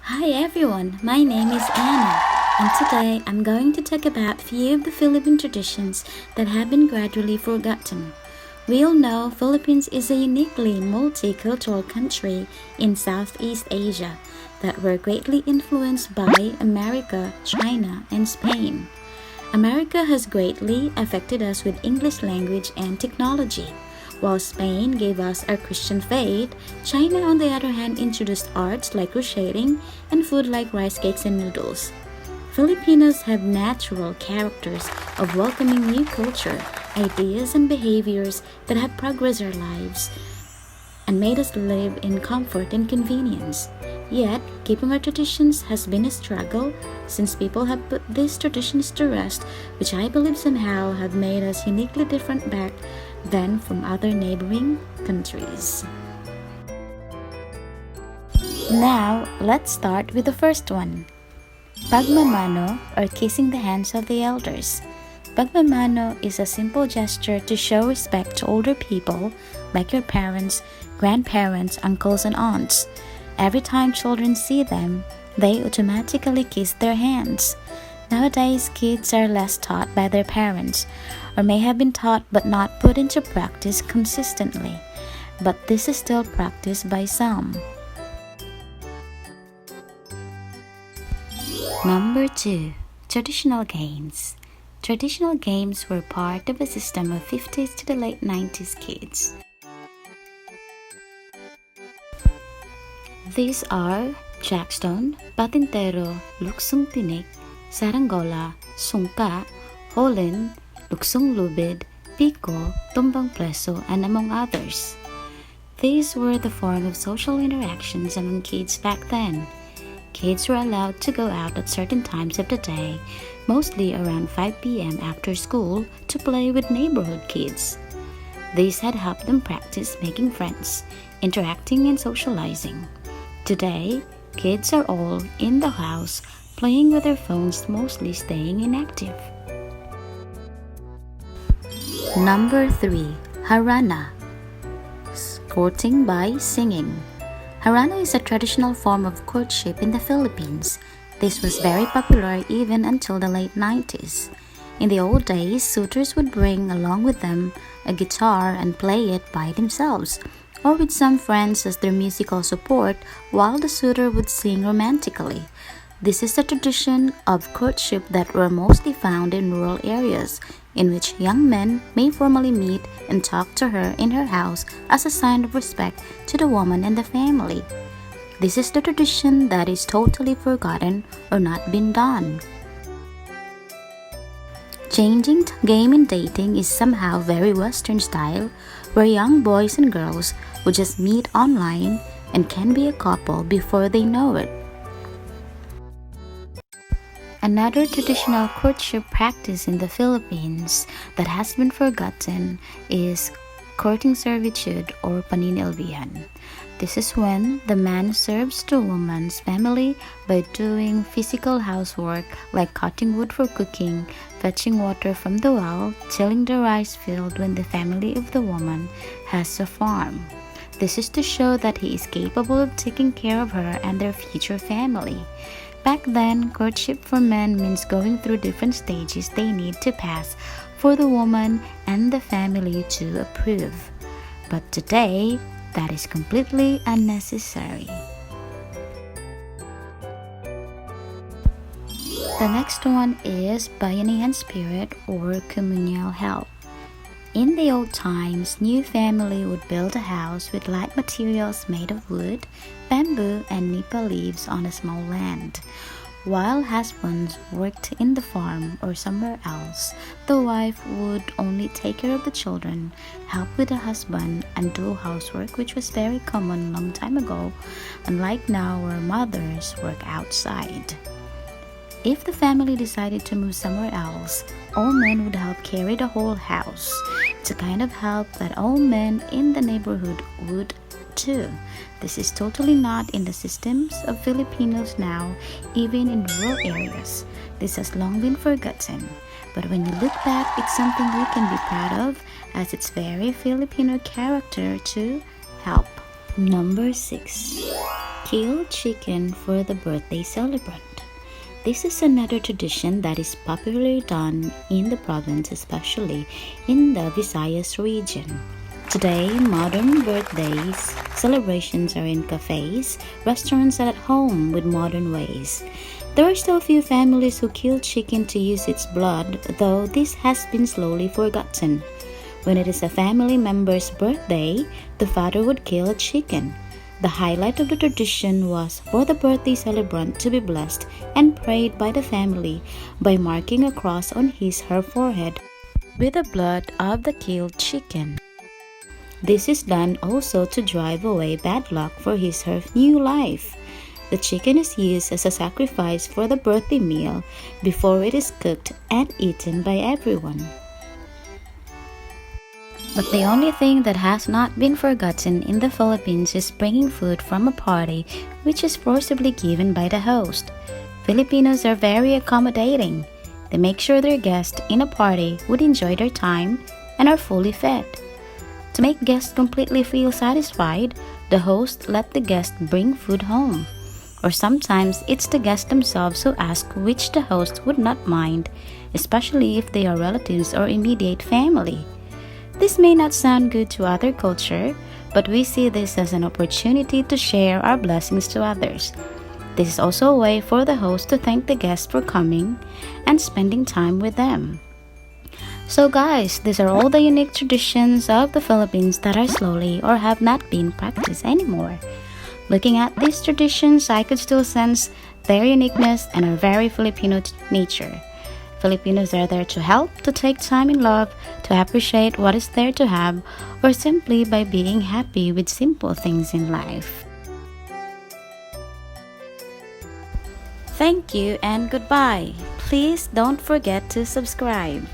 Hi everyone, my name is Anna, and today I'm going to talk about few of the Philippine traditions that have been gradually forgotten. We all know Philippines is a uniquely multicultural country in Southeast Asia that were greatly influenced by America, China, and Spain. America has greatly affected us with English language and technology. While Spain gave us our Christian faith, China, on the other hand, introduced arts like crocheting and food like rice cakes and noodles. Filipinos have natural characters of welcoming new culture, ideas, and behaviors that have progressed our lives and made us live in comfort and convenience. Yet, keeping our traditions has been a struggle since people have put these traditions to rest, which I believe somehow have made us uniquely different back then from other neighboring countries. Now, let's start with the first one. Bhagwa Mano, or kissing the hands of the elders. Bhagwa Mano is a simple gesture to show respect to older people like your parents, grandparents, uncles, and aunts. Every time children see them, they automatically kiss their hands. Nowadays, kids are less taught by their parents, or may have been taught but not put into practice consistently. But this is still practiced by some. Number 2. Traditional games. Traditional games were part of a system of 50s to the late 90s kids. These are jackstone, patintero, luksong tinik, saranggola, sungka, holin, luksong lubid, pico, tumbang preso, and among others. These were the form of social interactions among kids back then. Kids were allowed to go out at certain times of the day, mostly around 5 p.m. after school, to play with neighborhood kids. These had helped them practice making friends, interacting, and socializing. Today, kids are all in the house playing with their phones, mostly staying inactive. Number 3. Harana. Courting by singing. Harana is a traditional form of courtship in the Philippines. This was very popular even until the late 90s. In the old days, suitors would bring along with them a guitar and play it by themselves, or with some friends as their musical support, while the suitor would sing romantically. This is a tradition of courtship that were mostly found in rural areas, in which young men may formally meet and talk to her in her house as a sign of respect to the woman and the family. This is the tradition that is totally forgotten or not been done. Changing game in dating is somehow very Western style, where young boys and girls would just meet online and can be a couple before they know it. Another traditional courtship practice in the Philippines that has been forgotten is courting servitude or paninilbihan. This is when the man serves the woman's family by doing physical housework like cutting wood for cooking, fetching water from the well, tilling the rice field when the family of the woman has a farm. This is to show that he is capable of taking care of her and their future family. Back then, courtship for men means going through different stages they need to pass for the woman and the family to approve. But today, that is completely unnecessary. The next one is Bayanihan spirit or communal help. In the old times, new family would build a house with light materials made of wood, bamboo, and nipa leaves on a small land. While husbands worked in the farm or somewhere else, the wife would only take care of the children, help with the husband, and do housework, which was very common long time ago, unlike now where mothers work outside. If the family decided to move somewhere else, all men would help carry the whole house. It's a kind of help that all men in the neighborhood would do. This is totally not in the systems of Filipinos now, even in rural areas. This has long been forgotten. But when you look back, it's something we can be proud of, as it's very Filipino character to help. Number 6. Kill chicken for the birthday celebrant. This is another tradition that is popularly done in the province, especially in the Visayas region. Today, modern birthdays celebrations are in cafes, restaurants, and at home with modern ways. There are still few families who kill chicken to use its blood, though this has been slowly forgotten. When it is a family member's birthday, the father would kill a chicken. The highlight of the tradition was for the birthday celebrant to be blessed and prayed by the family by marking a cross on his/her forehead with the blood of the killed chicken. This is done also to drive away bad luck for his/her new life. The chicken is used as a sacrifice for the birthday meal before it is cooked and eaten by everyone. But the only thing that has not been forgotten in the Philippines is bringing food from a party which is forcibly given by the host. Filipinos are very accommodating. They make sure their guests in a party would enjoy their time and are fully fed. To make guests completely feel satisfied, the host let the guest bring food home. Or sometimes it's the guests themselves who ask, which the host would not mind, especially if they are relatives or immediate family. This may not sound good to other culture, but we see this as an opportunity to share our blessings to others. This is also a way for the host to thank the guests for coming and spending time with them. So guys, these are all the unique traditions of the Philippines that are slowly or have not been practiced anymore. Looking at these traditions, I could still sense their uniqueness and our very Filipino nature. Filipinos are there to help, to take time in love, to appreciate what is there to have, or simply by being happy with simple things in life. Thank you and goodbye. Please don't forget to subscribe.